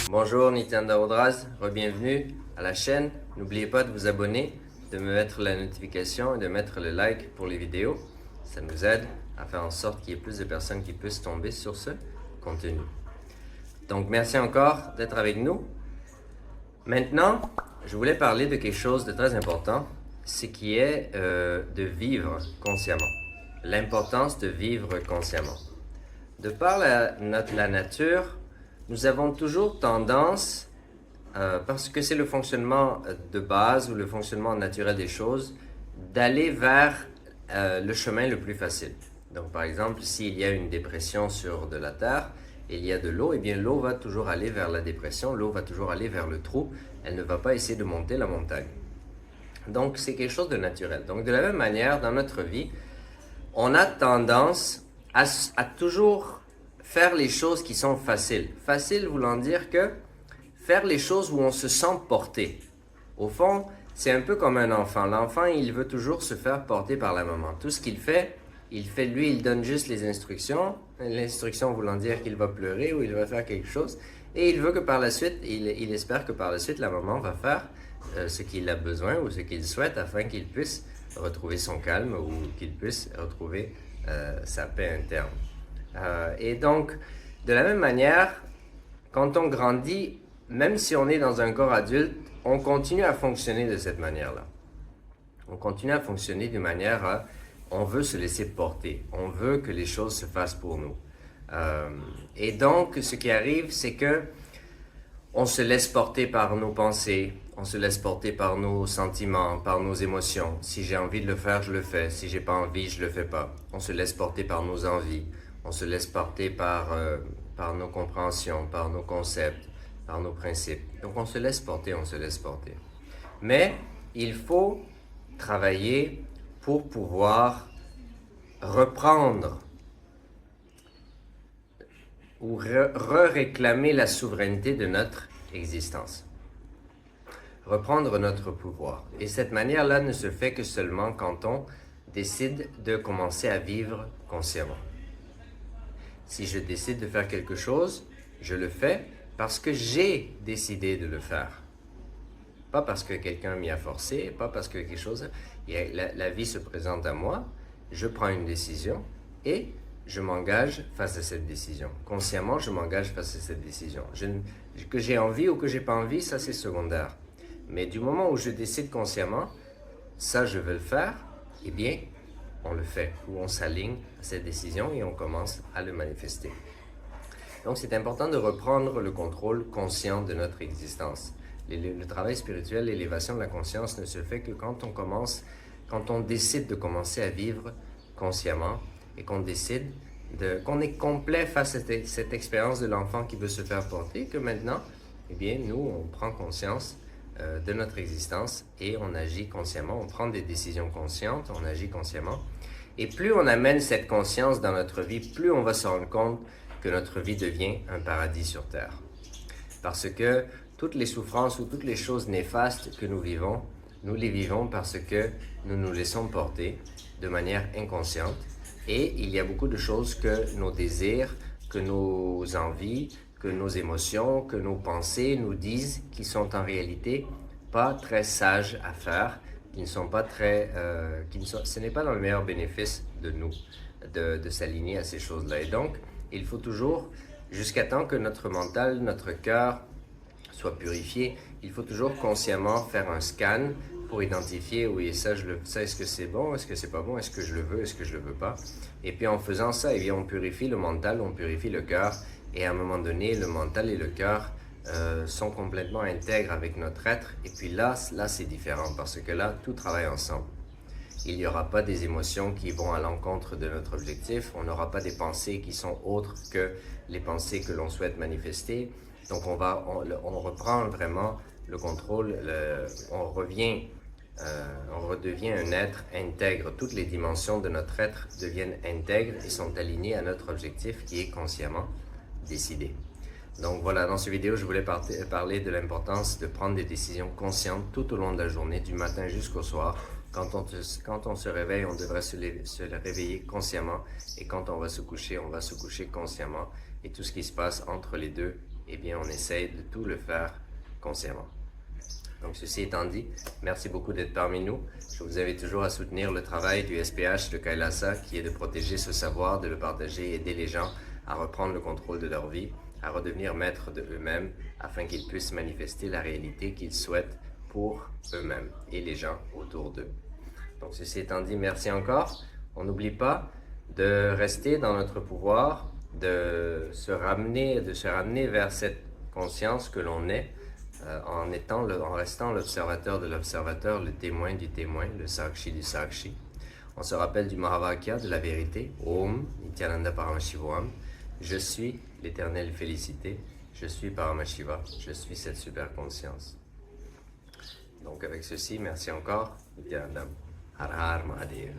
Bonjour Nitanda Audraz, bienvenue à la chaîne. N'oubliez pas de vous abonner, de me mettre la notification et de mettre le like pour les vidéos. Ça nous aide à faire en sorte qu'il y ait plus de personnes qui puissent tomber sur ce contenu. Donc merci encore d'être avec nous. Maintenant, je voulais parler de quelque chose de très important, ce qui est de vivre consciemment. L'importance de vivre consciemment. De par la nature, nous avons toujours tendance, parce que c'est le fonctionnement de base ou le fonctionnement naturel des choses, d'aller vers le chemin le plus facile. Donc par exemple, s'il y a une dépression sur de la terre, et il y a de l'eau, et bien l'eau va toujours aller vers la dépression, l'eau va toujours aller vers le trou, elle ne va pas essayer de monter la montagne. Donc c'est quelque chose de naturel. Donc de la même manière, dans notre vie, on a tendance à toujours faire les choses qui sont faciles. Facile voulant dire que faire les choses où on se sent porté. Au fond, c'est un peu comme un enfant. L'enfant, il veut toujours se faire porter par la maman. Tout ce qu'il fait, lui, il donne juste les instructions. L'instruction voulant dire qu'il va pleurer ou il va faire quelque chose. Et il veut que par la suite, il espère que par la suite, la maman va faire ce qu'il a besoin ou ce qu'il souhaite afin qu'il puisse retrouver son calme ou qu'il puisse retrouver sa paix interne. Et donc, de la même manière, quand on grandit, même si on est dans un corps adulte, on continue à fonctionner de cette manière-là. On continue à fonctionner d'une manière à, on veut se laisser porter, on veut que les choses se fassent pour nous. Et donc, ce qui arrive, c'est que on se laisse porter par nos pensées, on se laisse porter par nos sentiments, par nos émotions. Si j'ai envie de le faire, je le fais. Si j'ai pas envie, je le fais pas. On se laisse porter par nos envies. On se laisse porter par nos compréhensions, par nos concepts, par nos principes. Donc on se laisse porter, on se laisse porter. Mais il faut travailler pour pouvoir reprendre ou réclamer la souveraineté de notre existence. Reprendre notre pouvoir. Et cette manière-là ne se fait que seulement quand on décide de commencer à vivre consciemment. Si je décide de faire quelque chose, je le fais parce que j'ai décidé de le faire. Pas parce que quelqu'un m'y a forcé, pas parce que quelque chose... La vie se présente à moi, je prends une décision et je m'engage face à cette décision. Consciemment, je m'engage face à cette décision. Que j'ai envie ou que j'ai pas envie, ça c'est secondaire. Mais du moment où je décide consciemment, ça je veux le faire, eh bien, on le fait, ou on s'aligne à cette décision et on commence à le manifester. Donc c'est important de reprendre le contrôle conscient de notre existence. Le travail spirituel, l'élévation de la conscience ne se fait que quand on décide de commencer à vivre consciemment et qu'on décide qu'on est complet face à cette expérience de l'enfant qui veut se faire porter, que maintenant, eh bien, nous, on prend conscience de notre existence et on agit consciemment, on prend des décisions conscientes, on agit consciemment. Et plus on amène cette conscience dans notre vie, plus on va se rendre compte que notre vie devient un paradis sur terre. Parce que toutes les souffrances ou toutes les choses néfastes que nous vivons, nous les vivons parce que nous nous laissons porter de manière inconsciente. Et il y a beaucoup de choses que nos désirs, que nos envies, que nos émotions, que nos pensées nous disent qui sont en réalité pas très sages à faire, qui ne sont pas très... ce n'est pas dans le meilleur bénéfice de nous de s'aligner à ces choses-là. Et donc, il faut toujours, jusqu'à temps que notre mental, notre cœur soit purifié, il faut toujours consciemment faire un scan pour identifier, oui, ça, est-ce que c'est bon, est-ce que c'est pas bon, est-ce que je le veux, est-ce que je le veux pas. Et puis en faisant ça, eh bien, on purifie le mental, on purifie le cœur, et à un moment donné, le mental et le cœur sont complètement intègres avec notre être, et puis là c'est différent, parce que là, tout travaille ensemble. Il n'y aura pas des émotions qui vont à l'encontre de notre objectif, on n'aura pas des pensées qui sont autres que les pensées que l'on souhaite manifester, donc on reprend vraiment le contrôle, on redevient un être intègre. Toutes les dimensions de notre être deviennent intègres et sont alignées à notre objectif qui est consciemment décidé. Donc voilà, dans cette vidéo, je voulais parler de l'importance de prendre des décisions conscientes tout au long de la journée, du matin jusqu'au soir. Quand on se réveille, on devrait se réveiller consciemment. Et quand on va se coucher consciemment. Et tout ce qui se passe entre les deux eh bien, on essaye de tout le faire consciemment. Donc, ceci étant dit, merci beaucoup d'être parmi nous. Je vous invite toujours à soutenir le travail du SPH de Kailasa, qui est de protéger ce savoir, de le partager, aider les gens à reprendre le contrôle de leur vie, à redevenir maîtres de eux-mêmes, afin qu'ils puissent manifester la réalité qu'ils souhaitent pour eux-mêmes et les gens autour d'eux. Donc, ceci étant dit, merci encore. On n'oublie pas de rester dans notre pouvoir, de se ramener vers cette conscience que l'on est, en restant l'observateur de l'observateur, le témoin du témoin, le sakshi du sakshi. On se rappelle du Mahavakya, de la vérité, Om Nityananda Paramashivoham. Je suis l'éternelle félicité, je suis Paramashiva, je suis cette super conscience. Donc avec ceci, merci encore, Nityananda. Har Har Mahadev.